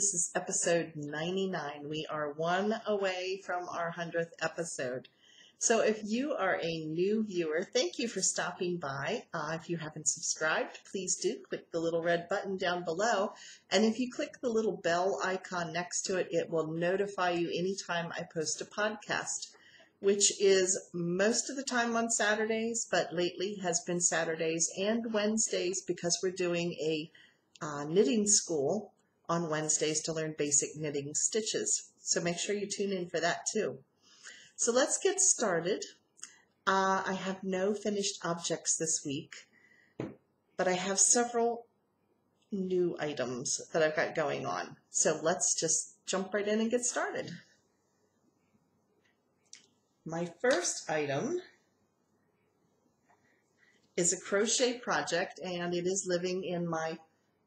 This is episode 99. We are one away from our 100th episode. So if you are a new viewer, thank you for stopping by. If you haven't subscribed, please do click the little red button down below. And if you click the little bell icon next to it, it will notify you anytime I post a podcast, which is most of the time on Saturdays, but lately has been Saturdays and Wednesdays because we're doing a knitting school on Wednesdays to learn basic knitting stitches. So make sure you tune in for that too. So let's get started. I have no finished objects this week, but I have several new items that I've got going on. So let's just jump right in and get started. My first item is a crochet project, and it is living in my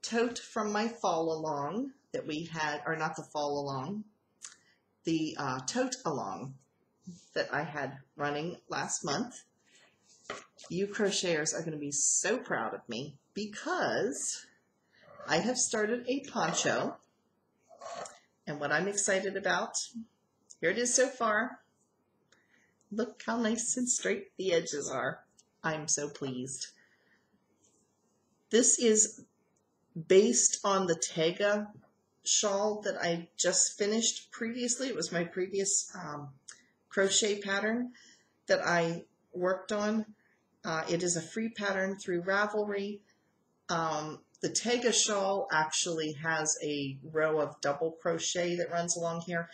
tote from my fall along that we had, or not the fall along, the tote along that I had running last month. You crocheters are going to be so proud of me because I have started a poncho, and what I'm excited about, here it is so far. Look how nice and straight the edges are. I'm so pleased. This is based on the Tega shawl that I just finished previously. It was my previous crochet pattern that I worked on. It is a free pattern through Ravelry. The Tega shawl actually has a row of double crochet that runs along here.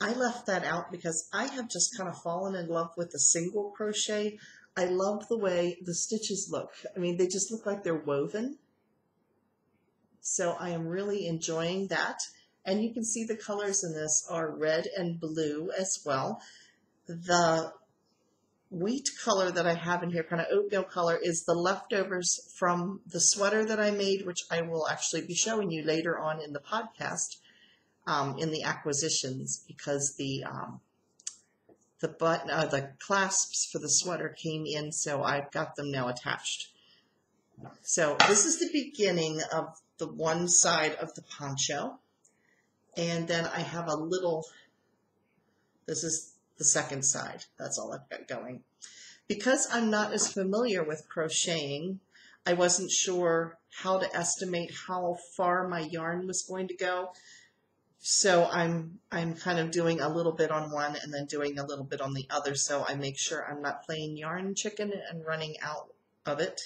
I left that out because I have just kind of fallen in love with the single crochet. I love the way the stitches look. I mean, they just look like they're woven. So I am really enjoying that. And you can see the colors in this are red and blue as well. The wheat color that I have in here, kind of oatmeal color, is the leftovers from the sweater that I made, which I will actually be showing you later on in the podcast. In the acquisitions, because the clasps for the sweater came in, so I've got them now attached. So this is the beginning of the one side of the poncho, and then I have a little, this is the second side. That's all I've got going. Because I'm not as familiar with crocheting, I wasn't sure how to estimate how far my yarn was going to go. So I'm kind of doing a little bit on one and then doing a little bit on the other, so I make sure I'm not playing yarn chicken and running out of it.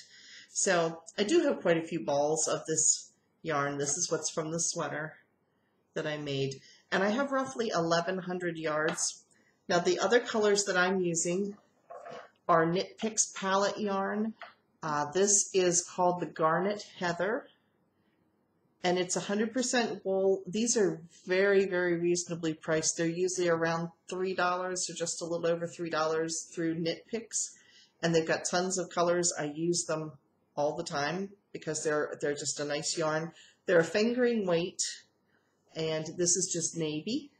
So I do have quite a few balls of this yarn. This is what's from the sweater that I made. And I have roughly 1,100 yards. Now the other colors that I'm using are Knit Picks palette yarn. This is called the Garnet Heather. And it's 100% wool. These are very, very reasonably priced. They're usually around $3 or just a little over $3 through Knit Picks. And they've got tons of colors. I use them all the time because they're just a nice yarn. They're a fingering weight, and this is just navy.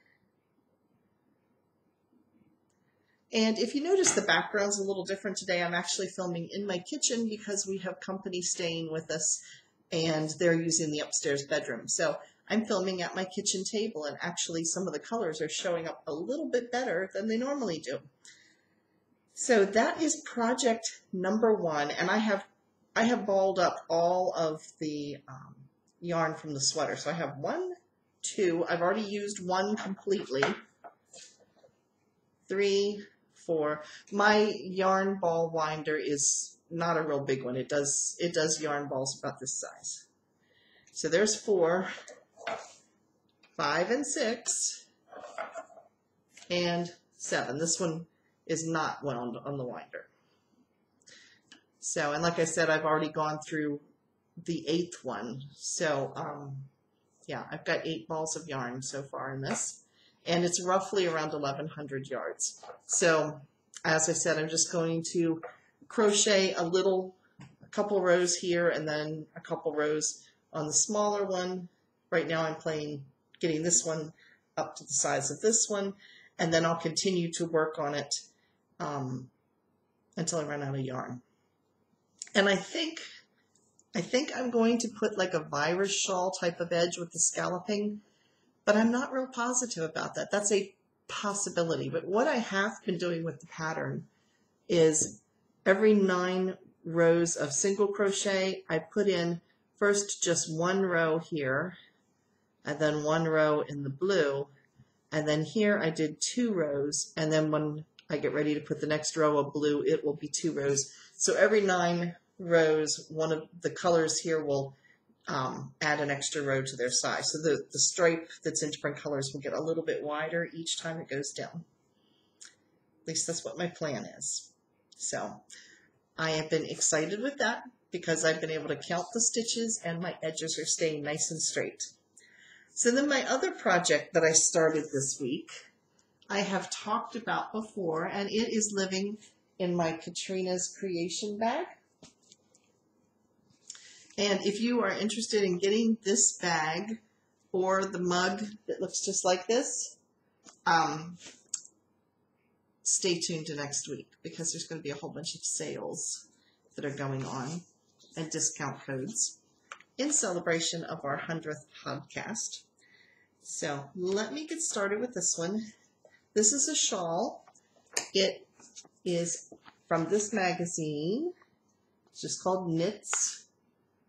And if you notice, the background's a little different today. I'm actually filming in my kitchen because we have company staying with us, and they're using the upstairs bedroom. So I'm filming at my kitchen table, and actually some of the colors are showing up a little bit better than they normally do. So that is project number one, and I have balled up all of the yarn from the sweater. So I have 1, 2, I've already used one completely, 3, 4. My yarn ball winder is not a real big one. It does yarn balls about this size. So there's 4, 5 and 6, and 7. This one is not wound on the winder. So, and like I said, I've already gone through the 8th one. So, yeah, I've got 8 balls of yarn so far in this, and it's roughly around 1,100 yards. So, as I said, I'm just going to crochet a couple rows here and then a couple rows on the smaller one. Right now I'm getting this one up to the size of this one, and then I'll continue to work on it until I run out of yarn. And I think I'm going to put like a virus shawl type of edge with the scalloping but I'm not real positive about that. That's a possibility. But what I have been doing with the pattern is every 9 rows of single crochet, I put in first just 1 row here, and then 1 row in the blue, and then here I did 2 rows, and then when I get ready to put the next row of blue, it will be 2 rows. So every 9 rows, one of the colors here will add an extra row to their size. So the stripe that's in different colors will get a little bit wider each time it goes down. At least that's what my plan is. So I have been excited with that because I've been able to count the stitches and my edges are staying nice and straight. So then my other project that I started this week, I have talked about before, and it is living in my Katrina's Creation bag. And if you are interested in getting this bag or the mug that looks just like this, stay tuned to next week because there's going to be a whole bunch of sales that are going on and discount codes in celebration of our 100th podcast. So let me get started with this one. This is a shawl. It is from this magazine. It's just called Knits,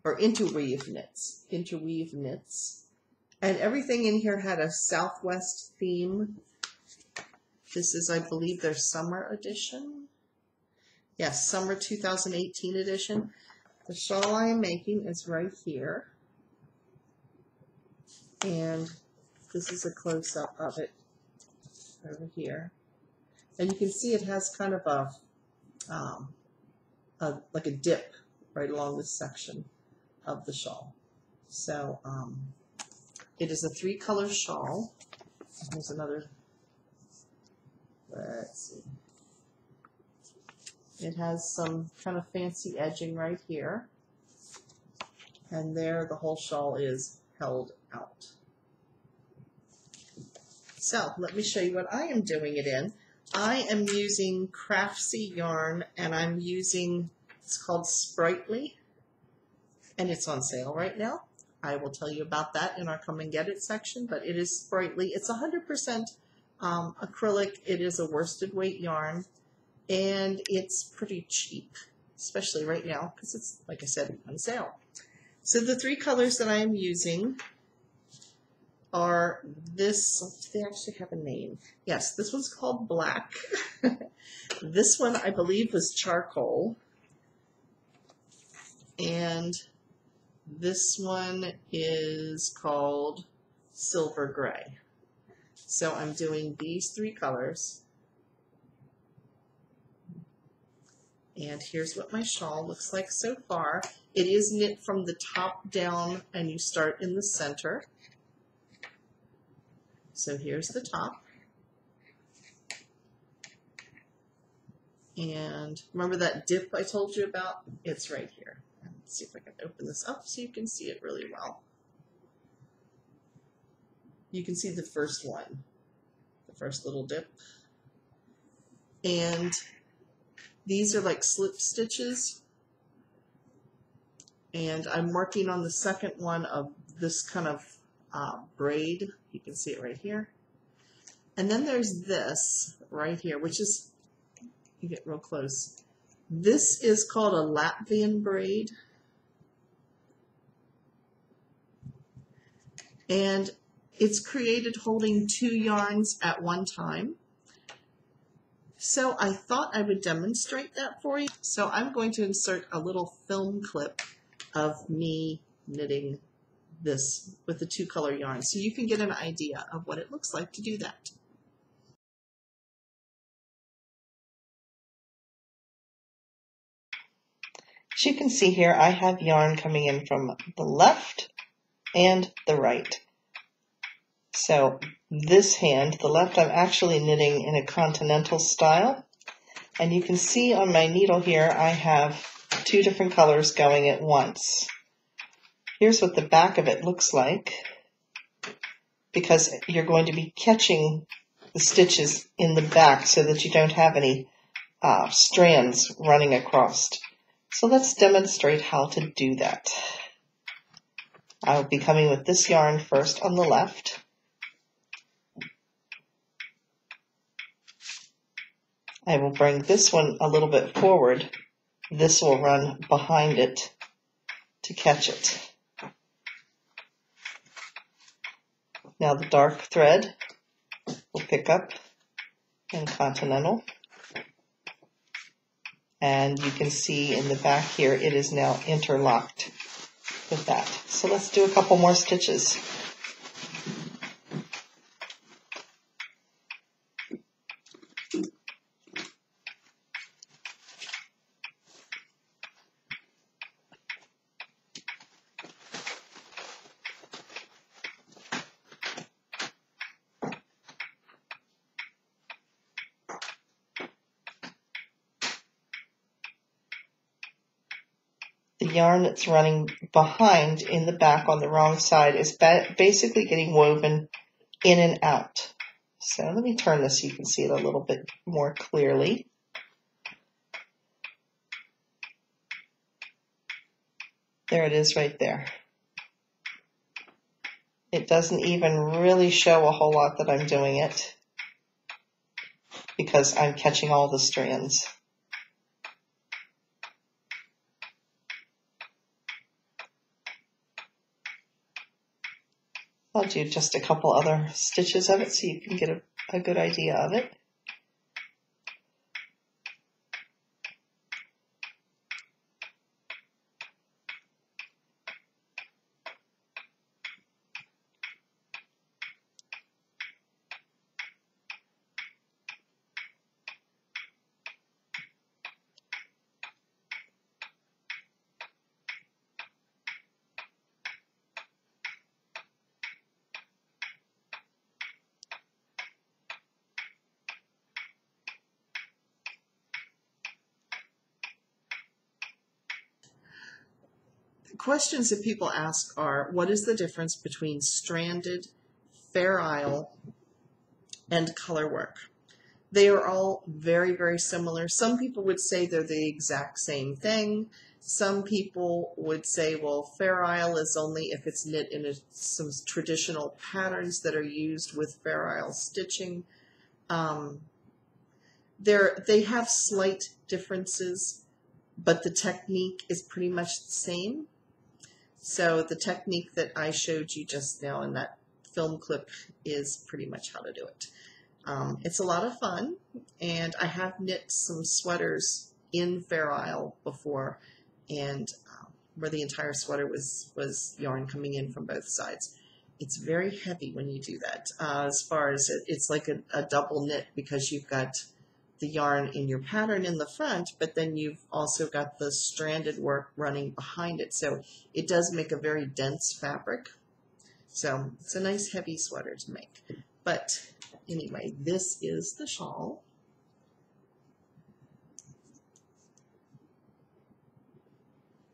or Interweave Knits. Interweave Knits. And everything in here had a Southwest theme. This is, I believe, their summer edition. Yes, summer 2018 edition. The shawl I am making is right here. And this is a close-up of it over here. And you can see it has kind of like a dip right along this section of the shawl. So it is a 3-color shawl. Here's another. Let's see. It has some kind of fancy edging right here. And there the whole shawl is held out. So let me show you what I am doing it in. I am using Craftsy yarn, and I'm using, it's called Sprightly, and it's on sale right now. I will tell you about that in our Come and Get It section, but it is Sprightly. It's 100% acrylic. It is a worsted weight yarn, and it's pretty cheap, especially right now because it's, like I said, on sale. So the 3 colors that I am using are this. Do they actually have a name? Yes, this one's called Black. This one, I believe, was Charcoal. And this one is called Silver Gray. So I'm doing these 3 colors. And here's what my shawl looks like so far. It is knit from the top down, and you start in the center. So here's the top. And remember that dip I told you about? It's right here. Let's see if I can open this up so you can see it really well. You can see the first one, the first little dip. And these are like slip stitches. And I'm working on the second one of this kind of braid. You can see it right here. And then there's this right here, which is, you get real close. This is called a Latvian braid. And it's created holding 2 yarns at one time. So I thought I would demonstrate that for you. So I'm going to insert a little film clip of me knitting this with the 2-color yarn so you can get an idea of what it looks like to do that. As you can see here, I have yarn coming in from the left and the right. So this hand, the left, I'm actually knitting in a continental style. And you can see on my needle here, I have 2 different colors going at once. Here's what the back of it looks like, because you're going to be catching the stitches in the back so that you don't have any strands running across. So let's demonstrate how to do that. I'll be coming with this yarn first on the left, I will bring this one a little bit forward. This will run behind it to catch it. Now the dark thread will pick up in Continental. And you can see in the back here, it is now interlocked with that. So let's do a couple more stitches. The yarn that's running behind in the back on the wrong side is basically getting woven in and out. So let me turn this so you can see it a little bit more clearly. There it is right there. It doesn't even really show a whole lot that I'm doing it because I'm catching all the strands. I'll do just a couple other stitches of it so you can get a good idea of it. Questions that people ask are, what is the difference between stranded, Fair Isle, and color work? They are all very, very similar. Some people would say they're the exact same thing. Some people would say, well, Fair Isle is only if it's knit in some traditional patterns that are used with Fair Isle stitching. They have slight differences, but the technique is pretty much the same. So the technique that I showed you just now in that film clip is pretty much how to do it. It's a lot of fun, and I have knit some sweaters in Fair Isle before, and where the entire sweater was yarn coming in from both sides. It's very heavy when you do that. As far as it's like a double knit, because you've got the yarn in your pattern in the front, but then you've also got the stranded work running behind it. So it does make a very dense fabric. So it's a nice heavy sweater to make. But anyway, this is the shawl.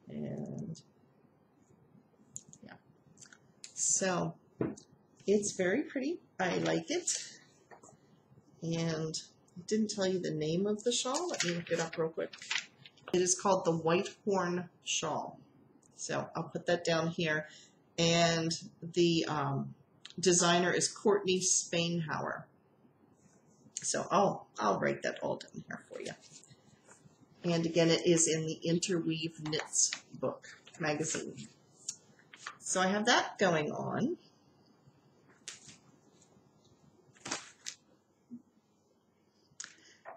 And yeah, so it's very pretty. I like it. And I didn't tell you the name of the shawl. Let me look it up real quick. It is called the White Horn Shawl. So I'll put that down here. And the designer is Courtney Spainhauer. So I'll write that all down here for you. And again, it is in the Interweave Knits book magazine. So I have that going on.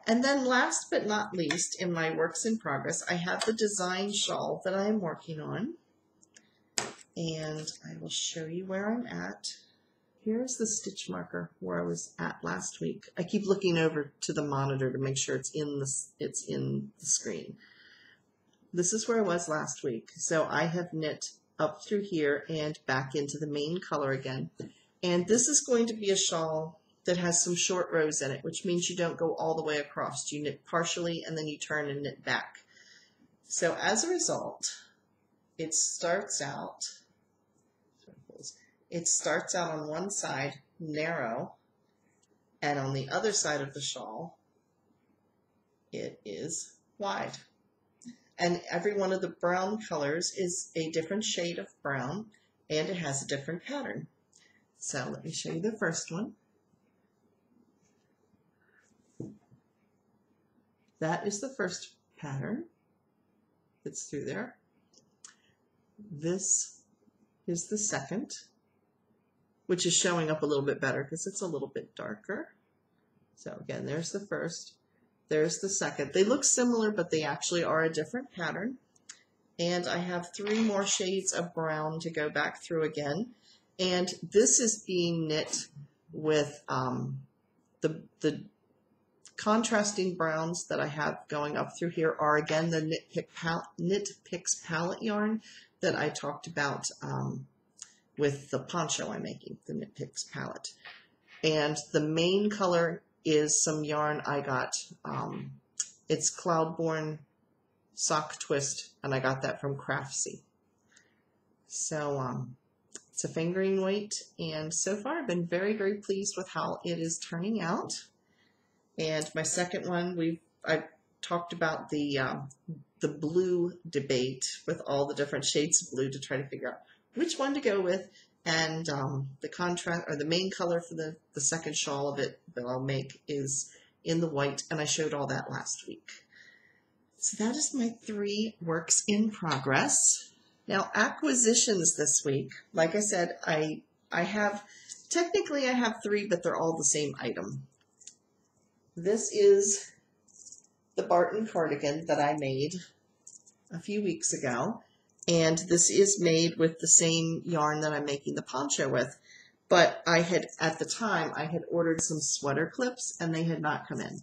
And then last but not least, in my works in progress, I have the design shawl that I'm working on. And I will show you where I'm at. Here's the stitch marker where I was at last week. I keep looking over to the monitor to make sure it's in the screen. This is where I was last week. So I have knit up through here and back into the main color again. And this is going to be a shawl that has some short rows in it, which means you don't go all the way across. You knit partially and then you turn and knit back. So as a result, it starts out on one side narrow, and on the other side of the shawl it is wide. And every one of the brown colors is a different shade of brown, and it has a different pattern. So let me show you the first one. that is the first pattern that's through there. This is the second, which is showing up a little bit better because it's a little bit darker. So again, there's the first, there's the second. They look similar, but they actually are a different pattern. And I have 3 more shades of brown to go back through again. And this is being knit with the contrasting browns that I have going up through here are again the Knit Picks palette yarn that I talked about with the poncho I'm making, the Knit Picks palette. And the main color is some yarn I got. It's Cloudborne Sock Twist, and I got that from Craftsy. So it's a fingering weight, and so far I've been very, very pleased with how it is turning out. And my second one, I talked about the blue debate with all the different shades of blue to try to figure out which one to go with, and the contrast or the main color for the second shawl of it that I'll make is in the white, and I showed all that last week. So that is my 3 works in progress. Now acquisitions this week, like I said, I have technically I have 3, but they're all the same item. This is the Barton cardigan that I made a few weeks ago, and this is made with the same yarn that I'm making the poncho with, but at the time I had ordered some sweater clips and they had not come in.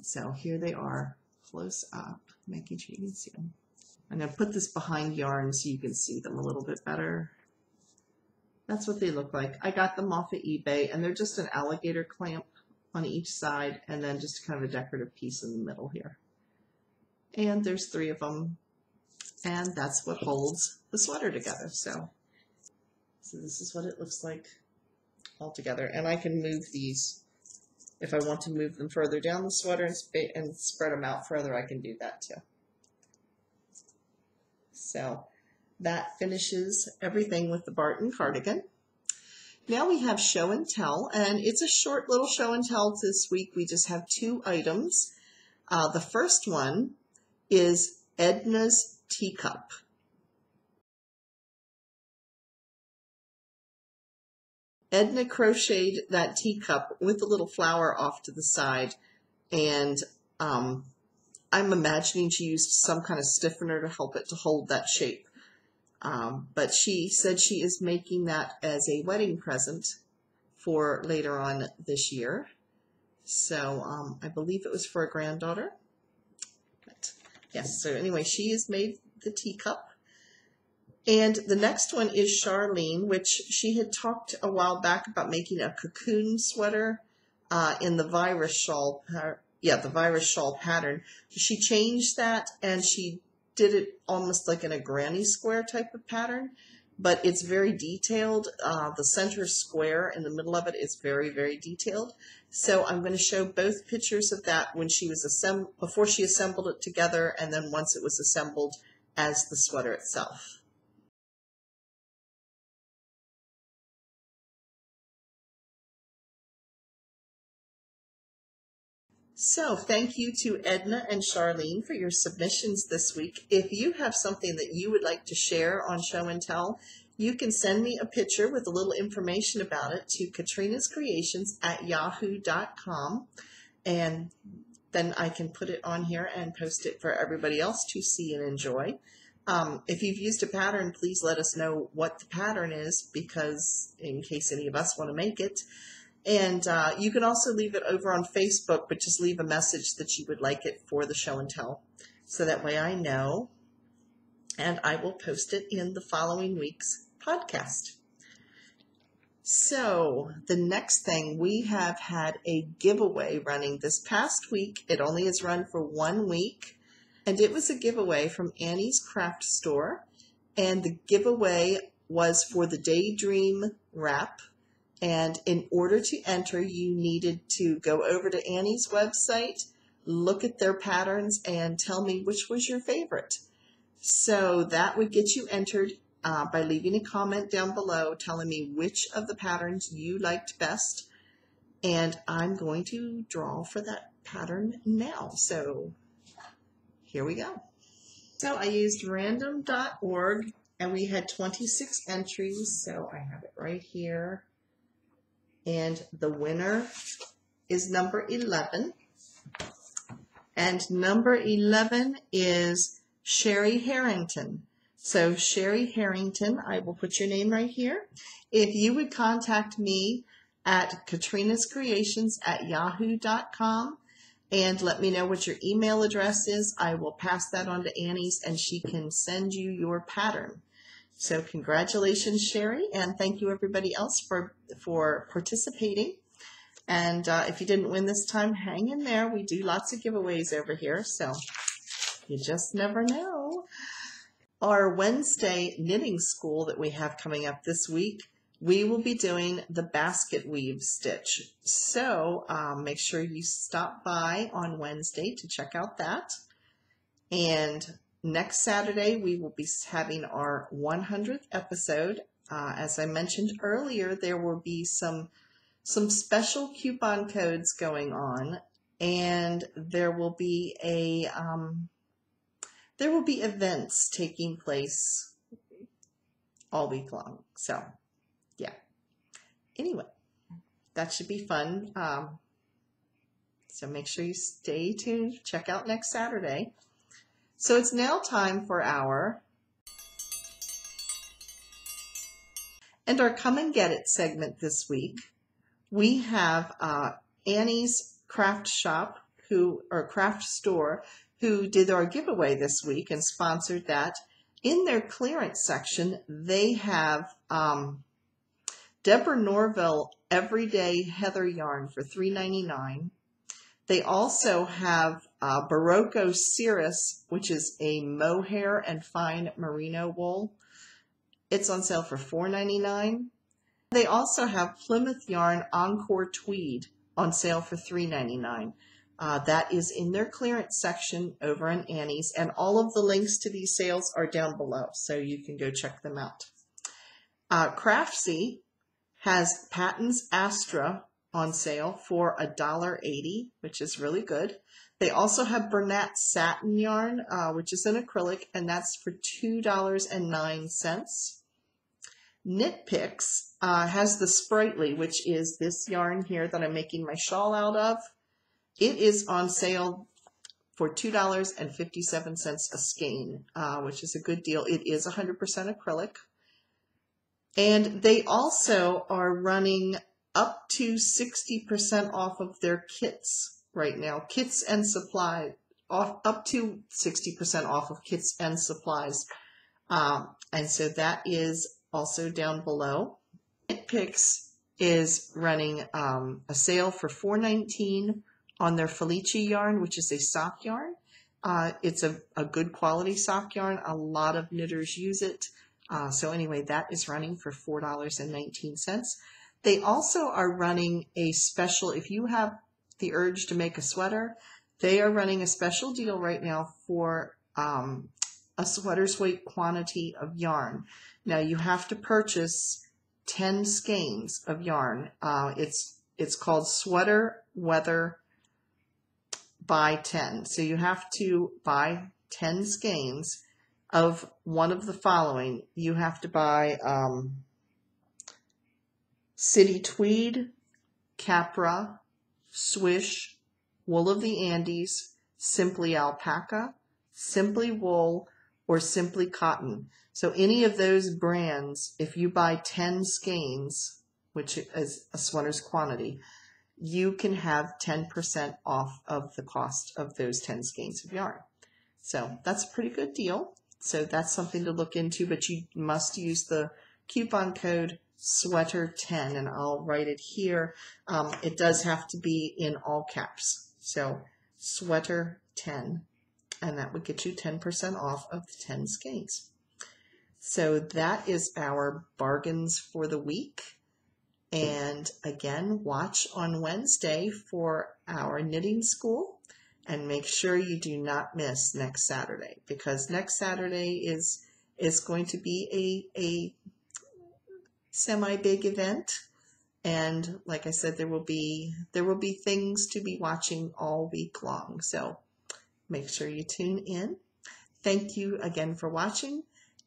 So here they are, close up, making sure you can see them. I'm going to put this behind yarn so you can see them a little bit better. That's what they look like. I got them off of eBay, and they're just an alligator clamp on each side, and then just kind of a decorative piece in the middle here. And there's 3 of them, and that's what holds the sweater together. So this is what it looks like all together. And I can move these if I want to move them further down the sweater and spread them out further. I can do that too. So that finishes everything with the Barton cardigan. Now we have show and tell, and it's a short little show and tell this week. We just have 2 items. The first one is Edna's teacup. Edna crocheted that teacup with a little flower off to the side, and I'm imagining she used some kind of stiffener to help it to hold that shape. But she said she is making that as a wedding present for later on this year. So I believe it was for a granddaughter. But yes, so anyway, she has made the teacup. And the next one is Charlene, which she had talked a while back about making a cocoon sweater in the virus shawl. The virus shawl pattern. She changed that, and she did it almost like in a granny square type of pattern, but it's very detailed. The center square in the middle of it is very, very detailed. So I'm going to show both pictures of that when she was before she assembled it together, and then once it was assembled as the sweater itself. So thank you to Edna and Charlene for your submissions this week. If you have something that you would like to share on Show and Tell, you can send me a picture with a little information about it to KatrinasCreations@yahoo.com, and then I can put it on here and post it for everybody else to see and enjoy. If you've used a pattern, please let us know what the pattern is, because in case any of us want to make it. And you can also leave it over on Facebook, but just leave a message that you would like it for the show and tell. So that way I know, and I will post it in the following week's podcast. So the next thing, we have had a giveaway running this past week. It only is run for 1 week, and it was a giveaway from Annie's Craft Store. And the giveaway was for the Daydream wrap. And in order to enter, you needed to go over to Annie's website, look at their patterns, and tell me which was your favorite. So that would get you entered by leaving a comment down below telling me which of the patterns you liked best. And I'm going to draw for that pattern now. So here we go. So I used random.org and we had 26 entries, so I have it right here. And the winner is number 11. And number 11 is Sherry Harrington. So Sherry Harrington, I will put your name right here. If you would contact me at KatrinasCreations@yahoo.com and let me know what your email address is, I will pass that on to Annie's and she can send you your pattern. So congratulations, Sherry, and thank you everybody else for participating. And if you didn't win this time, hang in there. We do lots of giveaways over here, so you just never know. Our Wednesday knitting school that we have coming up this week, we will be doing the basket weave stitch. So make sure you stop by on Wednesday to check out that. And next Saturday, we will be having our 100th episode. As I mentioned earlier, there will be some special coupon codes going on, and there will be events taking place all week long. So, yeah. Anyway, that should be fun. So make sure you stay tuned. Check out next Saturday. So it's now time for our Come and Get It segment this week. We have Annie's Craft Shop, Craft Store, who did our giveaway this week and sponsored that. In their clearance section, they have Deborah Norville Everyday Heather yarn for $3.99. They also have Barocco Cirrus, which is a mohair and fine merino wool. It's on sale for $4.99. They also have Plymouth Yarn Encore Tweed on sale for $3.99. That is in their clearance section over in Annie's, and all of the links to these sales are down below, so you can go check them out. Craftsy has Patton's Astra on sale for $1.80, which is really good. They also have Bernat Satin Yarn, which is an acrylic, and that's for $2.09. Knit Picks has the Sprightly, which is this yarn here that I'm making my shawl out of. It is on sale for $2.57 a skein, which is a good deal. It is 100% acrylic. And they also are running up to 60% off of their kits right now. Kits and supplies, up to 60% off of kits and supplies. And so that is also down below. Knit Picks is running a sale for $4.19 on their Felice yarn, which is a sock yarn. It's a good quality sock yarn. A lot of knitters use it. So anyway, that is running for $4.19. They also are running a special, if you have the urge to make a sweater, they are running a special deal right now for a sweater's weight quantity of yarn. Now you have to purchase 10 skeins of yarn. It's called Sweater Weather by 10. So you have to buy 10 skeins of one of the following. You have to buy City Tweed, Capra, Swish, Wool of the Andes, Simply Alpaca, Simply Wool, or Simply Cotton. So any of those brands, if you buy 10 skeins, which is a sweater's quantity, you can have 10% off of the cost of those 10 skeins of yarn. So that's a pretty good deal. So that's something to look into, but you must use the coupon code SWEATER10, and I'll write it here. It does have to be in all caps. So SWEATER10, and that would get you 10% off of the 10 skeins. So that is our bargains for the week. And again, watch on Wednesday for our knitting school, and make sure you do not miss next Saturday, because next Saturday is going to be a semi-big event. And like I said, there will be things to be watching all week long. So make sure you tune in. Thank you again for watching.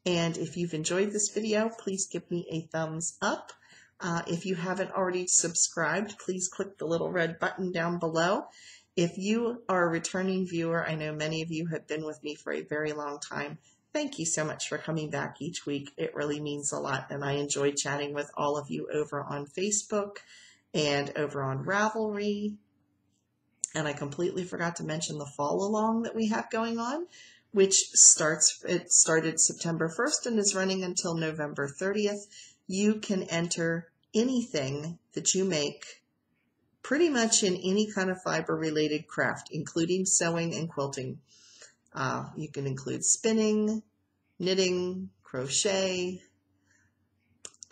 And if you've enjoyed this video, please give me a thumbs up. If you haven't already subscribed, please click the little red button down below. If you are a returning viewer, I know many of you have been with me for a very long time. Thank you so much for coming back each week. It really means a lot, and I enjoy chatting with all of you over on Facebook and over on Ravelry. And I completely forgot to mention the fall along that we have going on, which started September 1st and is running until November 30th. You can enter anything that you make pretty much in any kind of fiber related craft, including sewing and quilting. You can include spinning, knitting, crochet.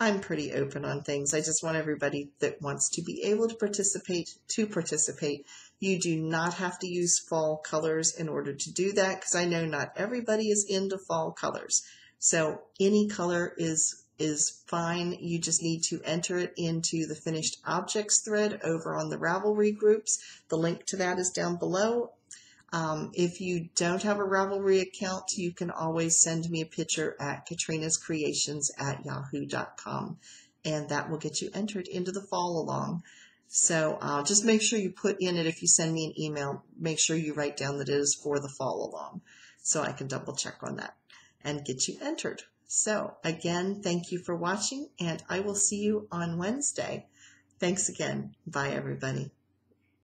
I'm pretty open on things. I just want everybody that wants to be able to participate to participate. You do not have to use fall colors in order to do that, because I know not everybody is into fall colors. So any color is fine. You just need to enter it into the finished objects thread over on the Ravelry groups. The link to that is down below. If you don't have a Ravelry account, you can always send me a picture at KatrinasCreations@yahoo.com, and that will get you entered into the fall along. So just make sure you put in it, if you send me an email, make sure you write down that it is for the fall along, so I can double check on that and get you entered. So again, thank you for watching, and I will see you on Wednesday. Thanks again. Bye, everybody.